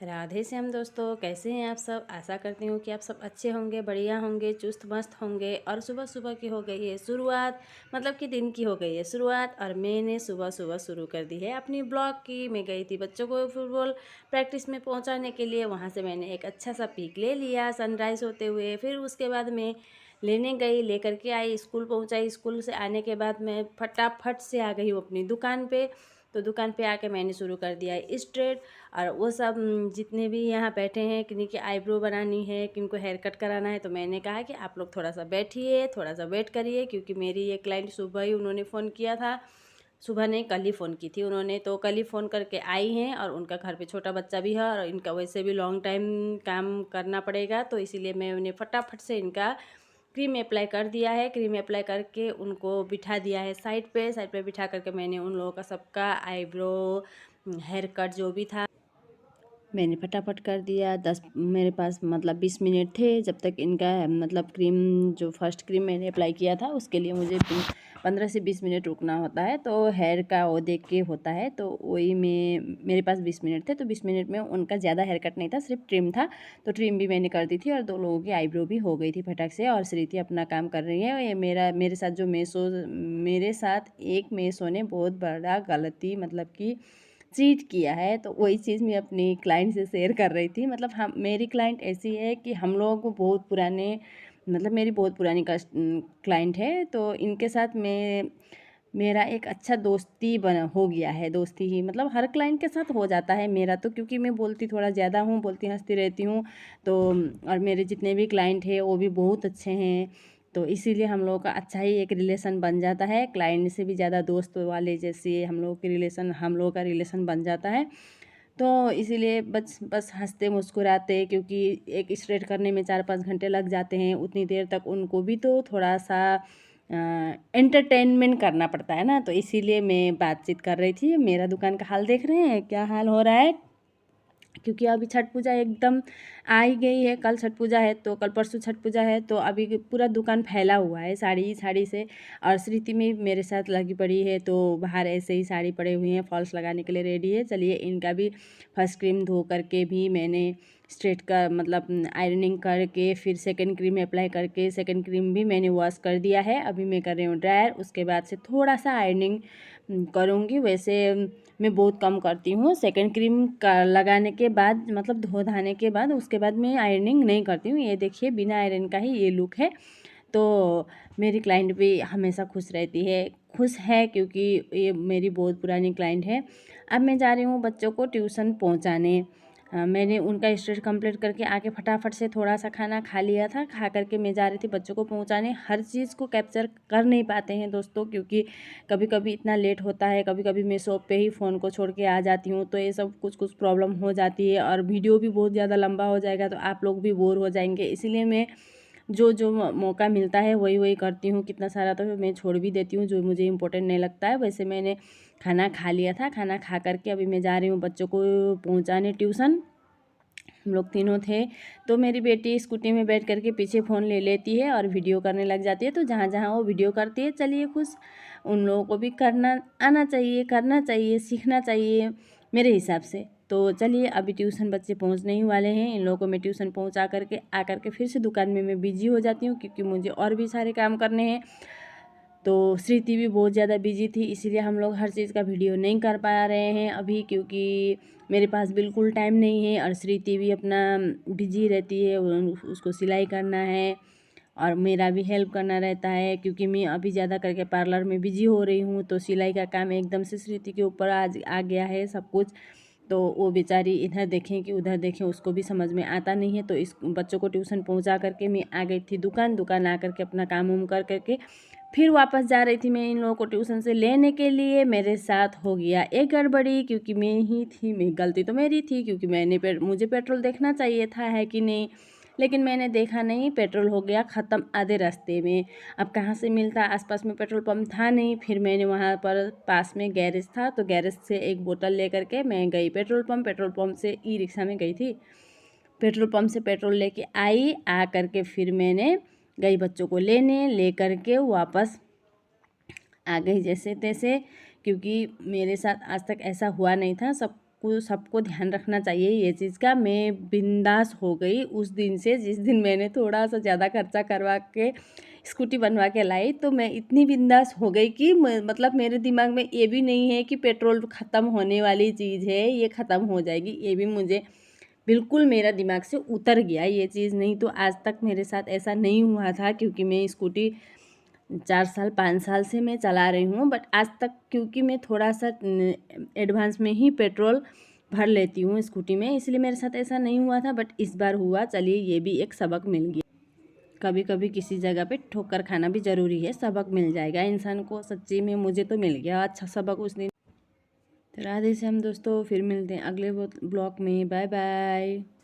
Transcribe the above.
राधे श्याम दोस्तों, कैसे हैं आप सब। आशा करती हूँ कि आप सब अच्छे होंगे, बढ़िया होंगे, चुस्त मस्त होंगे। और सुबह सुबह की हो गई है शुरुआत, मतलब कि दिन की हो गई है शुरुआत। और मैंने सुबह सुबह शुरू कर दी है अपनी ब्लॉग की। मैं गई थी बच्चों को फुटबॉल प्रैक्टिस में पहुँचाने के लिए। वहाँ से मैंने एक अच्छा सा पिक ले लिया सनराइज़ होते हुए। फिर उसके बाद मैं लेने गई, लेकर के आई, स्कूल पहुँचाई। स्कूल से आने के बाद मैं फटाफट से आ गई हूँ अपनी दुकान पे। तो दुकान पे आके मैंने शुरू कर दिया स्ट्रेट। और वो सब जितने भी यहाँ बैठे हैं, किन्हीं की आईब्रो बनानी है, किन को हेयर कट कराना है, तो मैंने कहा कि आप लोग थोड़ा सा बैठिए, थोड़ा सा वेट करिए। क्योंकि मेरी ये क्लाइंट सुबह ही उन्होंने फ़ोन किया था, सुबह नहीं कल ही फ़ोन की थी उन्होंने। तो कल ही फ़ोन करके आई हैं। और उनका घर पे छोटा बच्चा भी है और इनका वैसे भी लॉन्ग टाइम काम करना पड़ेगा। तो इसीलिए मैं उन्हें फटाफट से इनका क्रीम अप्लाई कर दिया है। क्रीम अप्लाई करके उनको बिठा दिया है साइड पे बिठा करके मैंने उन लोगों का सबका आईब्रो हेयर कट जो भी था मैंने फटाफट कर दिया। 10 मेरे पास मतलब 20 मिनट थे जब तक इनका मतलब क्रीम जो फर्स्ट क्रीम मैंने अप्लाई किया था उसके लिए मुझे 15 से 20 मिनट रुकना होता है। तो हेयर का वो देख के होता है, तो वही मेरे पास 20 मिनट थे। तो 20 मिनट में उनका ज़्यादा हेयर कट नहीं था, सिर्फ ट्रिम था। तो ट्रिम भी मैंने कर दी थी और 2 लोगों की आईब्रो भी हो गई थी फटाक से। और श्रीति अपना काम कर रही है। ये मेरे साथ जो मेरे साथ एक मेसो ने बहुत बड़ा गलती मतलब कि चीट किया है। तो वही चीज़ मैं अपनी क्लाइंट से शेयर कर रही थी। मतलब हम मेरी क्लाइंट ऐसी है कि हम लोगों को बहुत पुराने मतलब मेरी बहुत पुरानी क्लाइंट है। तो इनके साथ मेरा एक अच्छा दोस्ती बना हो गया है। दोस्ती ही मतलब हर क्लाइंट के साथ हो जाता है मेरा तो, क्योंकि मैं बोलती थोड़ा ज़्यादा हूँ, बोलती हंसती रहती हूँ। तो और मेरे जितने भी क्लाइंट हैं वो भी बहुत अच्छे हैं। तो इसीलिए हम लोगों का अच्छा ही एक रिलेशन बन जाता है। क्लाइंट से भी ज़्यादा दोस्त वाले जैसे हम लोगों के रिलेशन हम लोगों का रिलेशन बन जाता है। तो इसीलिए बस बस हंसते मुस्कुराते, क्योंकि एक स्ट्रेट करने में 4-5 घंटे लग जाते हैं। उतनी देर तक उनको भी तो थोड़ा सा एंटरटेनमेंट करना पड़ता है ना। तो इसीलिए मैं बातचीत कर रही थी। मेरा दुकान का हाल देख रहे हैं क्या हाल हो रहा है, क्योंकि अभी छठ पूजा एकदम आ ही गई है। कल छठ पूजा है, तो कल परसों छठ पूजा है। तो अभी पूरा दुकान फैला हुआ है साड़ी साड़ी से। और श्रुति में मेरे साथ लगी पड़ी है, तो बाहर ऐसे ही साड़ी पड़े हुए हैं, फॉल्स लगाने के लिए रेडी है। चलिए इनका भी फर्स्ट क्रीम धो करके भी मैंने स्ट्रेट का मतलब आयरनिंग करके फिर सेकंड क्रीम अप्लाई करके सेकंड क्रीम भी मैंने वॉश कर दिया है। अभी मैं कर रही हूँ ड्रायर, उसके बाद से थोड़ा सा आयरनिंग करूँगी। वैसे मैं बहुत कम करती हूँ। सेकंड क्रीम का लगाने के बाद मतलब धो धाने के बाद उसके बाद मैं आयरनिंग नहीं करती हूँ। ये देखिए बिना आयरन का ही ये लुक है। तो मेरी क्लाइंट भी हमेशा खुश रहती है, खुश है, क्योंकि ये मेरी बहुत पुरानी क्लाइंट है। अब मैं जा रही हूँ बच्चों को ट्यूशन पहुँचाने। मैंने उनका स्ट्रेट कंप्लीट करके आके फटाफट से थोड़ा सा खाना खा लिया था। खा करके मैं जा रही थी बच्चों को पहुंचाने। हर चीज़ को कैप्चर कर नहीं पाते हैं दोस्तों, क्योंकि कभी कभी इतना लेट होता है, कभी कभी मैं शॉप पे ही फ़ोन को छोड़ के आ जाती हूँ। तो ये सब कुछ कुछ प्रॉब्लम हो जाती है और वीडियो भी बहुत ज़्यादा लंबा हो जाएगा तो आप लोग भी बोर हो जाएंगे। इसीलिए मैं जो जो मौका मिलता है वही वही करती हूँ। कितना सारा तो मैं छोड़ भी देती हूँ जो मुझे इम्पोर्टेंट नहीं लगता है। वैसे मैंने खाना खा लिया था। खाना खा करके अभी मैं जा रही हूँ बच्चों को पहुँचाने ट्यूशन। हम लोग तीनों थे। तो मेरी बेटी स्कूटी में बैठ करके पीछे फ़ोन ले लेती है और वीडियो करने लग जाती है। तो जहाँ जहाँ वो वीडियो करती है, चलिए खुश, उन लोगों को भी करना आना चाहिए, करना चाहिए, सीखना चाहिए मेरे हिसाब से। तो चलिए अभी ट्यूशन बच्चे पहुँचने ही वाले हैं। इन लोगों को मैं ट्यूशन पहुँचा करके आ करके फिर से दुकान में मैं बिजी हो जाती हूँ, क्योंकि मुझे और भी सारे काम करने हैं। तो श्रुति भी बहुत ज़्यादा बिजी थी, इसीलिए हम लोग हर चीज़ का वीडियो नहीं कर पा रहे हैं अभी, क्योंकि मेरे पास बिल्कुल टाइम नहीं है। और श्रुति भी अपना बिजी रहती है, उसको सिलाई करना है और मेरा भी हेल्प करना रहता है, क्योंकि मैं अभी ज़्यादा करके पार्लर में बिजी हो रही हूँ। तो सिलाई का काम एकदम से श्रुति के ऊपर आज आ गया है सब कुछ। तो वो बेचारी इधर देखें कि उधर देखें, उसको भी समझ में आता नहीं है। तो इस बच्चों को ट्यूशन पहुंचा करके मैं आ गई थी दुकान आ करके अपना काम वाम कर करके फिर वापस जा रही थी मैं इन लोगों को ट्यूशन से लेने के लिए। मेरे साथ हो गया एक गड़बड़ी, क्योंकि मैं ही थी, मैं गलती तो मेरी थी, क्योंकि मुझे पेट्रोल देखना चाहिए था है कि नहीं, लेकिन मैंने देखा नहीं। पेट्रोल हो गया ख़त्म आधे रास्ते में। अब कहाँ से मिलता, आसपास में पेट्रोल पंप था नहीं। फिर मैंने वहाँ पर पास में गैरेज था, तो गैरेज से एक बोतल लेकर के मैं गई पेट्रोल पंप से ई रिक्शा में गई थी। पेट्रोल पंप से पेट्रोल लेके आई, आ करके फिर मैंने गई बच्चों को लेने, ले करके वापस आ गई जैसे तैसे, क्योंकि मेरे साथ आज तक ऐसा हुआ नहीं था। सब आपको सबको ध्यान रखना चाहिए ये चीज़ का। मैं बिंदास हो गई उस दिन से, जिस दिन मैंने थोड़ा सा ज़्यादा खर्चा करवा के स्कूटी बनवा के लाई, तो मैं इतनी बिंदास हो गई कि मतलब मेरे दिमाग में ये भी नहीं है कि पेट्रोल ख़त्म होने वाली चीज़ है, ये ख़त्म हो जाएगी, ये भी मुझे बिल्कुल मेरा दिमाग से उतर गया ये चीज़। नहीं तो आज तक मेरे साथ ऐसा नहीं हुआ था, क्योंकि मैं स्कूटी 4 साल 5 साल से मैं चला रही हूँ। बट आज तक क्योंकि मैं थोड़ा सा एडवांस में ही पेट्रोल भर लेती हूँ स्कूटी में, इसलिए मेरे साथ ऐसा नहीं हुआ था। बट इस बार हुआ। चलिए, ये भी एक सबक मिल गया। कभी कभी किसी जगह पे ठोकर खाना भी ज़रूरी है, सबक मिल जाएगा इंसान को। सच्ची में मुझे तो मिल गया अच्छा सबक उस दिन। तो राधे श्याम दोस्तों, फिर मिलते हैं अगले ब्लॉग में। Bye bye.